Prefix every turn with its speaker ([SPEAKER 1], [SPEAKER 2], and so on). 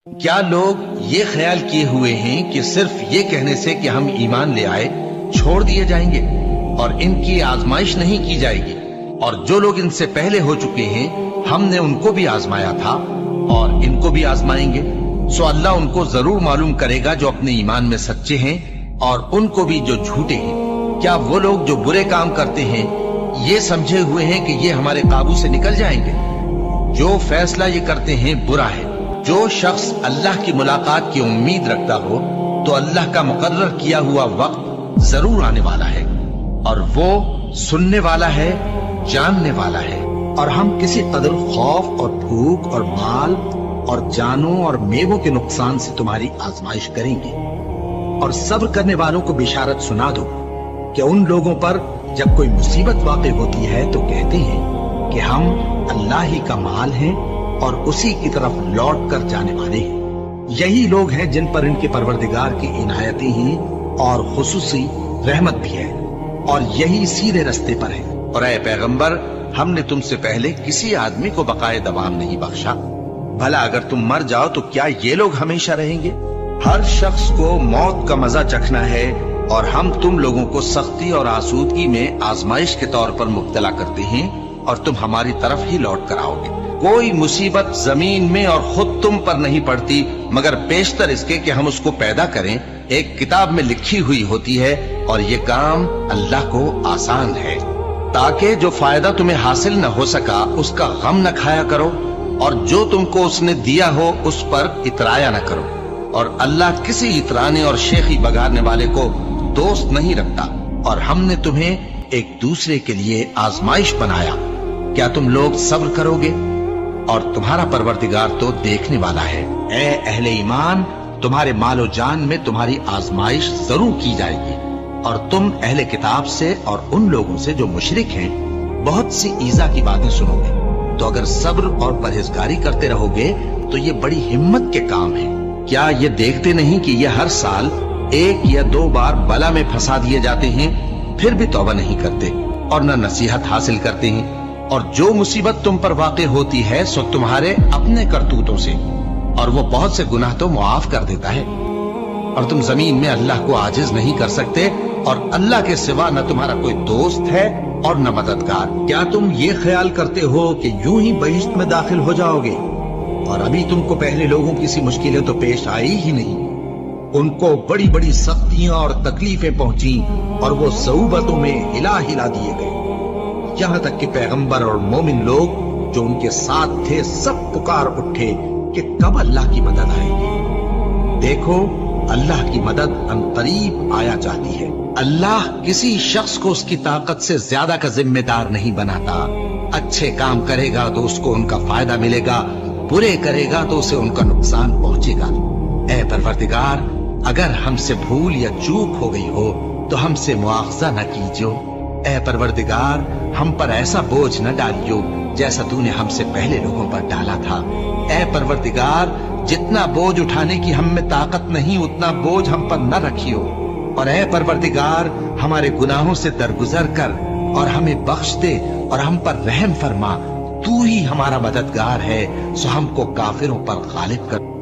[SPEAKER 1] کیا لوگ یہ خیال کیے ہوئے ہیں کہ صرف یہ کہنے سے کہ ہم ایمان لے آئے چھوڑ دیے جائیں گے اور ان کی آزمائش نہیں کی جائے گی؟ اور جو لوگ ان سے پہلے ہو چکے ہیں ہم نے ان کو بھی آزمایا تھا اور ان کو بھی آزمائیں گے، سو اللہ ان کو ضرور معلوم کرے گا جو اپنے ایمان میں سچے ہیں اور ان کو بھی جو جھوٹے ہیں۔ کیا وہ لوگ جو برے کام کرتے ہیں یہ سمجھے ہوئے ہیں کہ یہ ہمارے قابو سے نکل جائیں گے؟ جو فیصلہ یہ کرتے ہیں برا ہے۔ جو شخص اللہ کی ملاقات کی امید رکھتا ہو تو اللہ کا مقرر کیا ہوا وقت ضرور آنے والا ہے، اور وہ سننے والا ہے، جاننے والا ہے۔ اور ہم کسی قدر خوف اور بھوک اور مال اور جانوں اور میووں کے نقصان سے تمہاری آزمائش کریں گے، اور صبر کرنے والوں کو بشارت سنا دو کہ ان لوگوں پر جب کوئی مصیبت واقع ہوتی ہے تو کہتے ہیں کہ ہم اللہ ہی کا مال ہیں اور اسی کی طرف لوٹ کر جانے والے ہیں۔ یہی لوگ ہیں جن پر ان کے پروردگار کی عنایتیں ہیں اور خصوصی رحمت بھی ہے، اور یہی سیدھے رستے پر ہے۔ اور اے پیغمبر، ہم نے تم سے پہلے کسی آدمی کو بقائے دوام نہیں بخشا، بھلا اگر تم مر جاؤ تو کیا یہ لوگ ہمیشہ رہیں گے؟ ہر شخص کو موت کا مزہ چکھنا ہے، اور ہم تم لوگوں کو سختی اور آسودگی میں آزمائش کے طور پر مبتلا کرتے ہیں اور تم ہماری طرف ہی لوٹ کر آؤ گے۔ کوئی مصیبت زمین میں اور خود تم پر نہیں پڑتی مگر پیشتر اس کے کہ ہم اس کو پیدا کریں ایک کتاب میں لکھی ہوئی ہوتی ہے، اور یہ کام اللہ کو آسان ہے، تاکہ جو فائدہ تمہیں حاصل نہ ہو سکا اس کا غم نہ کھایا کرو، اور جو تم کو اس نے دیا ہو اس پر اترایا نہ کرو۔ اور اللہ کسی اترانے اور شیخی بگاڑنے والے کو دوست نہیں رکھتا، اور ہم نے تمہیں ایک دوسرے کے لیے آزمائش بنایا، کیا تم لوگ صبر کرو گے؟ اور تمہارا پروردگار تو دیکھنے والا ہے۔ اے اہل ایمان، تمہارے مال و جان میں تمہاری آزمائش ضرور کی جائے گی، اور تم اہل کتاب سے اور ان لوگوں سے جو مشرک ہیں بہت سی ایذا کی باتیں سنو گے، تو اگر صبر اور پرہیزگاری کرتے رہو گے تو یہ بڑی ہمت کے کام ہے۔ کیا یہ دیکھتے نہیں کہ یہ ہر سال 1 یا 2 بار بلا میں پھنسا دیے جاتے ہیں، پھر بھی توبہ نہیں کرتے اور نہ نصیحت حاصل کرتے ہیں؟ اور جو مصیبت تم پر واقع ہوتی ہے سو تمہارے اپنے کرتوتوں سے، اور وہ بہت سے گناہ تو معاف کر دیتا ہے۔ اور تم زمین میں اللہ کو عاجز نہیں کر سکتے، اور اللہ کے سوا نہ تمہارا کوئی دوست ہے اور نہ مددگار۔ کیا تم یہ خیال کرتے ہو کہ یوں ہی بہشت میں داخل ہو جاؤ گے، اور ابھی تم کو پہلے لوگوں کی سی مشکلیں تو پیش آئی ہی نہیں؟ ان کو بڑی بڑی سختیاں اور تکلیفیں پہنچیں، اور وہ صعوبتوں میں ہلا ہلا دیے گئے، یہاں تک کہ پیغمبر اور مومن لوگ جو ان کے ساتھ تھے سب پکار اٹھے کہ کب اللہ کی مدد آئے گی۔ دیکھو، اللہ کی مدد عنقریب آیا چاہتی ہے۔ اللہ کسی شخص کو اس کی طاقت سے زیادہ کا ذمہ دار نہیں بناتا۔ اچھے کام کرے گا تو اس کو ان کا فائدہ ملے گا، برے کرے گا تو اسے ان کا نقصان پہنچے گا۔ اے پروردگار، اگر ہم سے بھول یا چوک ہو گئی ہو تو ہم سے مواخذہ نہ کیجو۔ اے پروردگار، ہم پر ایسا بوجھ نہ ڈالیو جیسا تو نے ہم سے پہلے لوگوں پر ڈالا تھا۔ اے پروردگار، جتنا بوجھ اٹھانے کی ہم میں طاقت نہیں اتنا بوجھ ہم پر نہ رکھیو، اور اے پروردگار، ہمارے گناہوں سے درگزر کر اور ہمیں بخش دے اور ہم پر رحم فرما۔ تو ہی ہمارا مددگار ہے، سو ہم کو کافروں پر غالب کر۔